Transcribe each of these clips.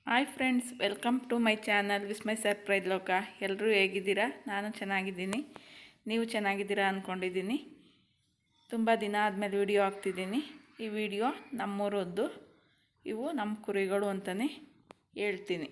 Hi friends, welcome to my channel ವಿಸ್ಮೈ surprise ಲೋಕ. ಎಲ್ಲರೂ ಹೇಗಿದ್ದೀರಾ? ನಾನು ಚೆನ್ನಾಗಿದ್ದೀನಿ, ನೀವು ಚೆನ್ನಾಗಿದ್ದೀರಾ ಅಂದ್ಕೊಂಡಿದ್ದೀನಿ. ತುಂಬ ದಿನ ಆದಮೇಲೆ ವಿಡಿಯೋ ಹಾಕ್ತಿದ್ದೀನಿ. ಈ ವಿಡಿಯೋ ನಮ್ಮೂರದ್ದು. ಇವು ನಮ್ಮ ಕುರಿಗಳು ಅಂತಲೇ ಹೇಳ್ತೀನಿ.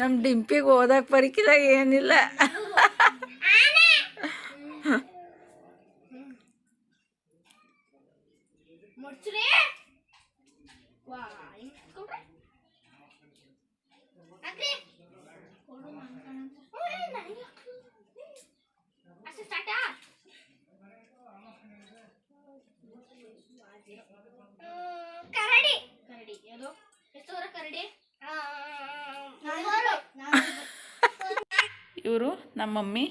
ನಮ್ಮ ಡಿಂಪಿಗೆ ಓದಕ್ಕೆ ಬರೀಕಿಲ್ಲ, ಏನಿಲ್ಲ. ಇವರು ನಮ್ಮ ಮಮ್ಮಿ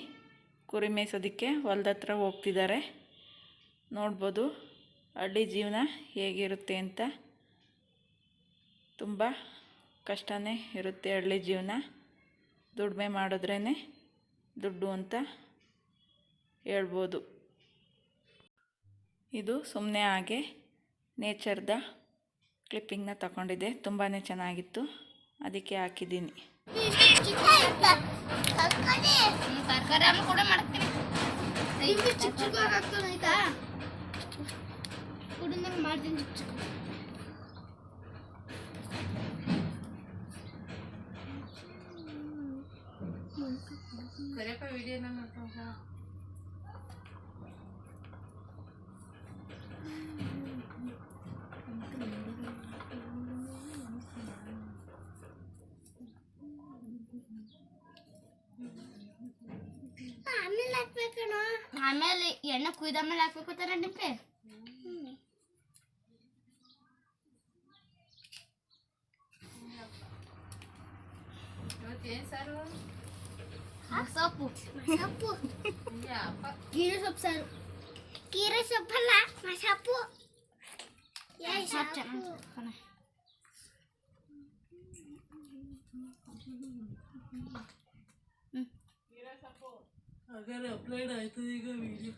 ಕುರಿ ಮೇಯಿಸೋದಕ್ಕೆ ಹೊಲದ ಹತ್ರ ಹೋಗ್ತಿದ್ದಾರೆ. ನೋಡ್ಬೋದು ಹಳ್ಳಿ ಜೀವನ ಹೇಗಿರುತ್ತೆ ಅಂತ. ತುಂಬ ಕಷ್ಟನೇ ಇರುತ್ತೆ ಹಳ್ಳಿ ಜೀವನ. ದುಡಿಮೆ ಮಾಡಿದ್ರೇ ದುಡ್ಡು ಅಂತ ಹೇಳ್ಬೋದು. ಇದು ಸುಮ್ಮನೆ ಹಾಗೆ ನೇಚರ್ದ ಕ್ಲಿಪ್ಪಿಂಗ್ನ ತಗೊಂಡಿದ್ದೆ. ತುಂಬಾ ಚೆನ್ನಾಗಿತ್ತು, ಅದಕ್ಕೆ ಹಾಕಿದ್ದೀನಿ. ತರಕಾರಿ ಕೂಡ ಮಾಡ್ತೀನಿ. ಆಯ್ತಾ ಕುಡಿದ್ಮೇಲೆ ಮಾಡ್ತೀನಿ. ವಿಡಿಯೋನ ಮಾಡ್ಕೊಂಡ ಆಮೇಲೆ ಎಣ್ಣೆ ಕುಯ್ದ ಮೇಲೆ ಹಾಕ್ಬೇಕು ತರ ನಿಂಪೆ. ಸೊಪ್ಪು ಸೊಪ್ಪು ಕೀರೆ ಸೊಪ್ಪು ಸಾರು. ಕೀರೆ ಸೊಪ್ಪಲ್ಲ ಸೊಪ್ಪು. ಹಾಗಾದ್ರೆ ಅಪ್ಲೈಡ್ ಆಯ್ತದ ಈಗ ವಿಡಿಯೋ.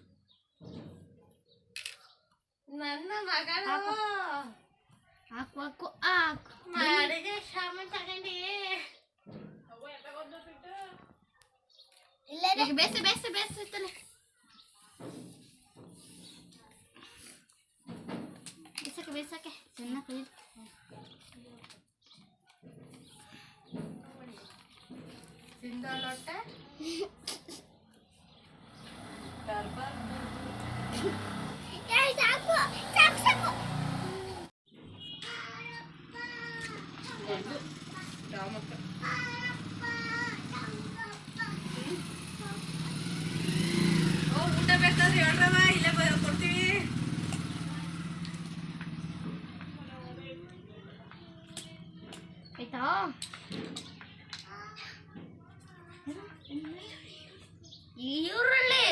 ನನ್ನ ಮಗಳು ಹಾಕು ಹಾಕು ಹಾಕು ಮಾಡಿದೆ. ಸಾಮಾನು ತಗೊಂಡಿ ಇಲ್ಲ ಬೇಸೆ ಬೇಸೆ ಬೇಯಿಸ್ತಾನೆ. ಬೇಸಕ್ಕೆ ಬೇಸಕ್ಕೆ ಚೆನ್ನಾಗಿ ತಿಂದೋಲೊಟ್ಟೆ ಊಟ ಬೇಕಾದ್ರೆ ಹೇಳ್ರವ, ಇಲ್ಲೇ ಕೊಡ್ತೀವಿ. ಆಯ್ತಾ? ಇವರಲ್ಲಿ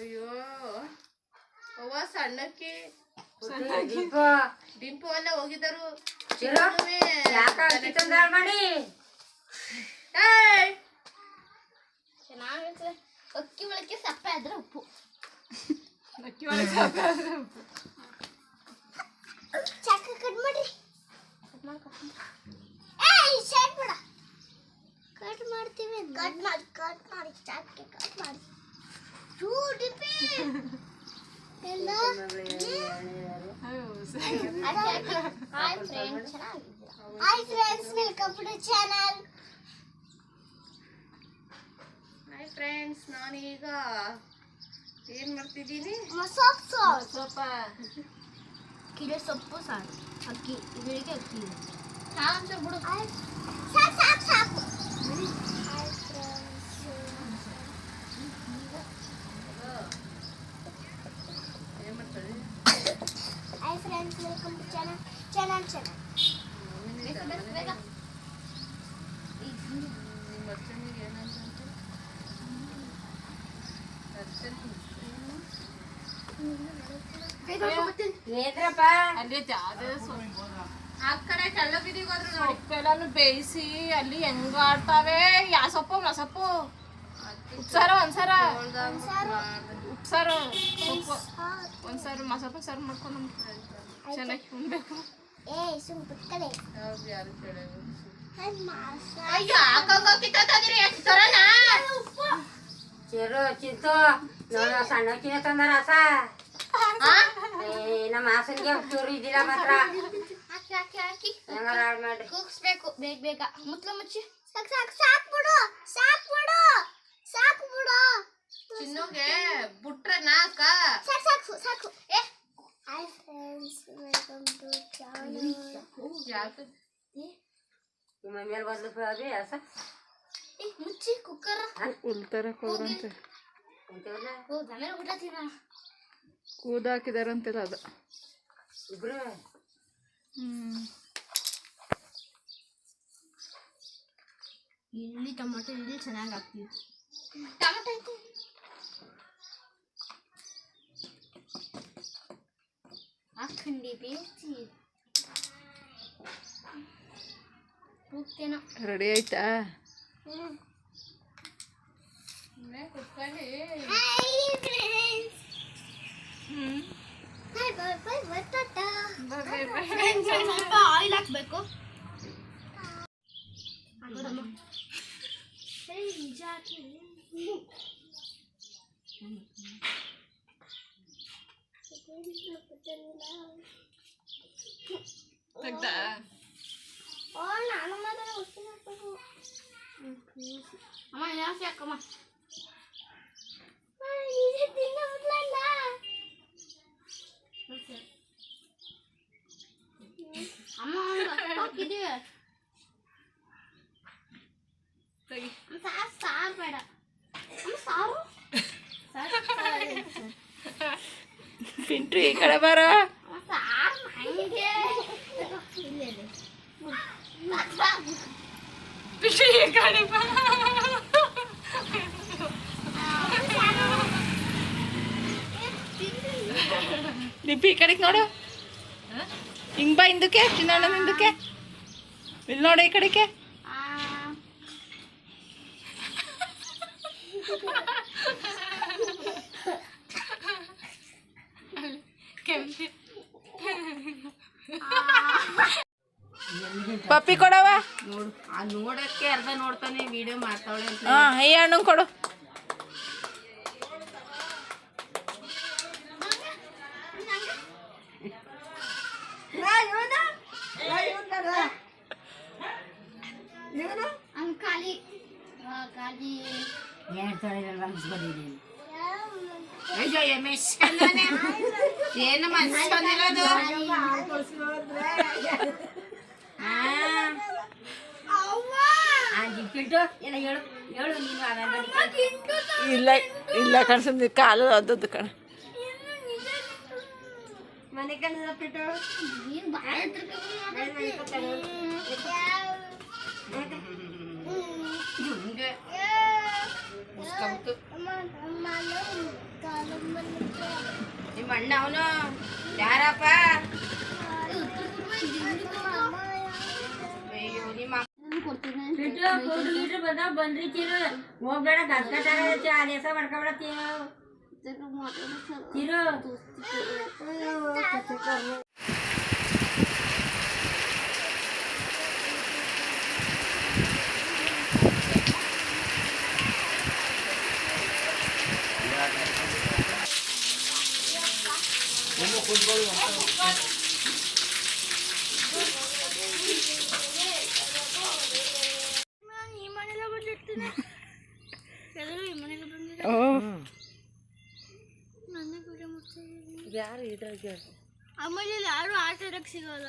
ಅಯ್ಯೋ ಅವ್ವ ಸಣ್ಣಕ್ಕಿ ಡಿಂಪು ಎಲ್ಲ ಹೋಗಿದ್ದರು. ಚೆನ್ನಾಗಿರ್ತದೆ. ಅಕ್ಕಿ ಒಳಕ್ಕೆ ಸಪ್ಪೆ ಆದ್ರೆ ಉಪ್ಪು. ಅಕ್ಕಿ ಒಳಗೆ ಸಪ್ಪೆ ಆದ್ರೆ ಉಪ್ಪು. ಚಾಕ ಕಟ್ ಮಾಡಿ ಕಟ್ ಮಾಡ್ತೀವಿ. ಕಟ್ ಮಾಡಿ hi friends welcome to channel. Hi friends, ನಾನೀಗ ಏನು ಮಾಡ್ತಿದ್ದೀನಿ? ಸೊಪ್ಪ ಕಿಡೆ ಸೊಪ್ಪು ಸಾರು ಅಕ್ಕಿ ಇದರಿಗೆ ಅಕ್ಕಿ ಸಾಕು ಬಿಡು. ಸಾಕು ಏನು ಮಾಡ್ತಾರೆ? Hi friends welcome to channel. ಬೇಗ ನಿಮ್ಮ ಅರ್ಚನೆಗೆ ಏನಂತ ಅರ್ಚನೆ ಆ ಕಡೆ ಕಳ್ಳ ಬೀದಿಗೆ ಹೋದ್ರು ನೋಡಿ. ಸೊಪ್ಪೆಲ್ಲಾನು ಬೇಯಿಸಿ ಅಲ್ಲಿ ಹೆಂಗ ಆಡ್ತಾವೆ. ಯಾ ಸೊಪ್ಪು ಮಸೊಪ್ಪು ಉಪ್ಸಾರು ಒಂದ್ಸಾರ ಉಪ್ಸಾರು ಸೊಪ್ಪು ಒಂದ್ಸಾರು ಮಸೊಪ್ಪು ಸಾರು ಮಾಡ್ಕೊಂಡು ಚೆನ್ನಾಗಿ ಉಣ್ಬೇಕು. ಯಾವ್ದು ಯಾರು ಕೇಳೋದು? ಅಯ್ಯೋ ಹಾಕೋಗಿತ್ತಂದ್ರೆ ಎಷ್ಟು ತರನ ಚಿರು ಚಿಂತು ನೋಡ ಸಣ್ಣಕ್ಕಿನ ತಂದಾರ ಆಸ ನಮ್ಮ ಹಾಸನ್ಗೆ ಚೂರು ಇದ್ದಿಲ್ಲ ಮಾತ್ರ ಹಾಕಿ ಹೆಂಗಾರ ಹಾಳು ಮಾಡ್ರಿ. ಕೂಗಿಸ್ಬೇಕು ಬೇಗ ಮುತ್ಲ ಮುಚ್ಚಿ ಸಾಕು ಬಿಡು ಚಿನ್ನುಗೆ ಬಿಟ್ರೆ ನಾಕ ಸಾಕು hi friends welcome to channel. ಯಾಕೆ ನಿಮ್ಮ ಮೇಲೆ ಬಂದು ಅದು ಆಸ ಮುಚ್ಚಿ ಕುಕ್ಕರ್ ಉಲ್ತಾರ ಕೋದ್ರಂತೆ ಅಂತೇವಲ್ಲ ಆಮೇಲೆ ಊಟ ತಿನ್ನ ಕೂದಾಕಿದಾರಂತೆಲ್ಲ ಅದು. ಇಬ್ರು ಇಲ್ಲಿ ಟೊಮೆಟೊ ಇಲ್ಲಿ ಚೆನ್ನಾಗಿ ಹಾಕ್ತೀವಿ. ಟೊಮೆಟೊ ಐತೆ ಹಾಕಂಡಿ ಬೇಯಿಸಿ ಹೋಗ್ತೇನೋ. ರೆಡಿ ಆಯ್ತಾ? ಕುತ್ಕೊಳ್ಳಿ. ಸ್ವಲ್ಪ ಆಯಿಲ್ ಹಾಕ್ಬೇಕು. ಅಮ್ಮ ಜಾಸ್ತಿ ಹಾಕಮ್ಮ. ಅಮ್ಮ ಹಾಕಿದ್ದೀವಿ ಸಾರು ಬೇಡ ಅಮ್ಮ ಸಾರು ಪಿಂಟು ಈ ಕಡೆ ಬರ. ಸಾರು ಹಂಗೆ ಇಲ್ಲ ಪಿಂಟು ಈ ಕಡೆ ಬರ. ಲಿಪಿ ಈ ಕಡೆಗೆ ನೋಡು. ಹಿಂಗ್ ಬಾ ಹಿಂದಕ್ಕೆ, ಚಿನ್ನಣ್ಣ ಹಿಂದಕ್ಕೆ. ಇಲ್ಲಿ ನೋಡು ಈ ಕಡೆಗೆ. ಪಪ್ಪಿ ಕೊಡವ. ನೋಡು, ಆ ನೋಡಕ್ಕೆ ಅರ್ಧ ನೋಡ್ತಾನೆ ವಿಡಿಯೋ ಮಾಡ್ತಾವಳೆ ಅಂತ. ಹಾ ಈ ಹಣ್ಣು ಕೊಡು. ಖಾಲಿ ಖಾಲಿ ಏನು ತೊಳೆಲ್ಲ ಮುಗಿಸ್ಕೊಂಡಿದ್ದೀನಿ. ಅಯ್ಯೋ ಎಮ್ಮೆಸ್ಕಂದಾನೆ. ಏನು ಮನ್ಸ್ಕೊಂಡಿರೋದು? ಜಿಪ್ಪಿಟ್ಟು ಎಲ್ಲ ಹೇಳು ಹೇಳು ನೀನು ಆಮೇಲೆ ಇಲ್ಲ ಇಲ್ಲ ಕಣ್ಸಂದು ಕಾಲು ಅದದ್ದು ಕಣ. ಮನೆ ಕಣ್ಣ ಪಿಟ್ಟು ಹಿಂಗೆ ಮುಸ್ಕೊಂಬಿಟ್ಟು. ನಿಮ್ಮ ಅಣ್ಣ ಅವನು ಯಾರಪ್ಪ? ಅಯ್ಯೋ ನಿಮ್ಮ ಬಂದ್ರಿ ಚಿರು ಹೋಗ್ಬೇಡ ಗಸ್ಕಟ್ಟ ಆದೇಶ ಮಾಡ್ಕೊಬೇಡ ಚಿರು. ಈ ಮನೆಲ್ಲ ಬಂದಿರ್ತೀನಿ ಎಲ್ಲರೂ ಈ ಮನೆಗೆ ಬಂದಿರ ಓ ನನ್ನ ವಿಡಿಯೋ ಮಾಡ್ತಾ ಇದ್ದೀನಿ. ಯಾರು ಇದ್ರಾಗ ಆಮೇಲೆ ಇಲ್ಲಿ ಯಾರು ಆಟ ಆಡಕ್ಕೆ ಸಿಗಲ್ಲ.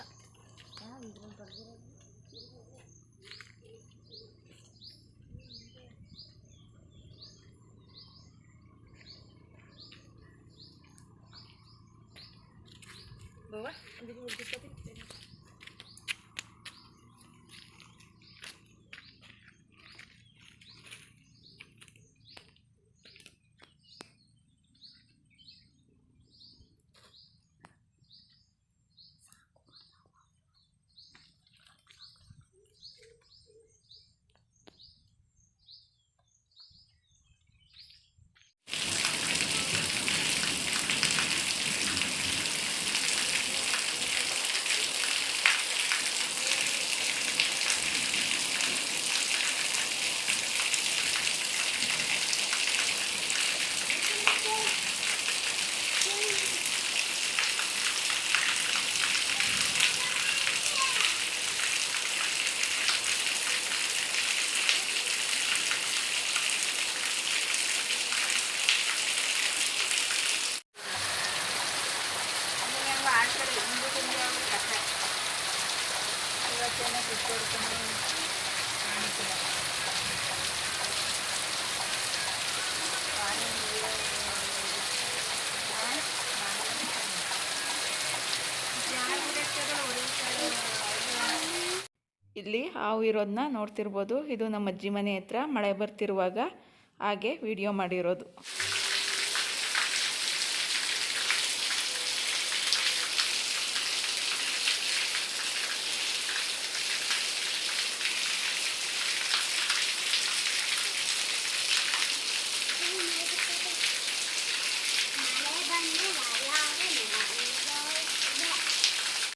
ಇಲ್ಲಿ ಹಾವು ಇರೋದನ್ನ ನೋಡ್ತಿರ್ಬೋದು. ಇದು ನಮ್ಮ ಅಜ್ಜಿ ಮನೆ ಹತ್ರ ಮಳೆ ಬರ್ತಿರುವಾಗ ಹಾಗೆ ವಿಡಿಯೋ ಮಾಡಿರೋದು.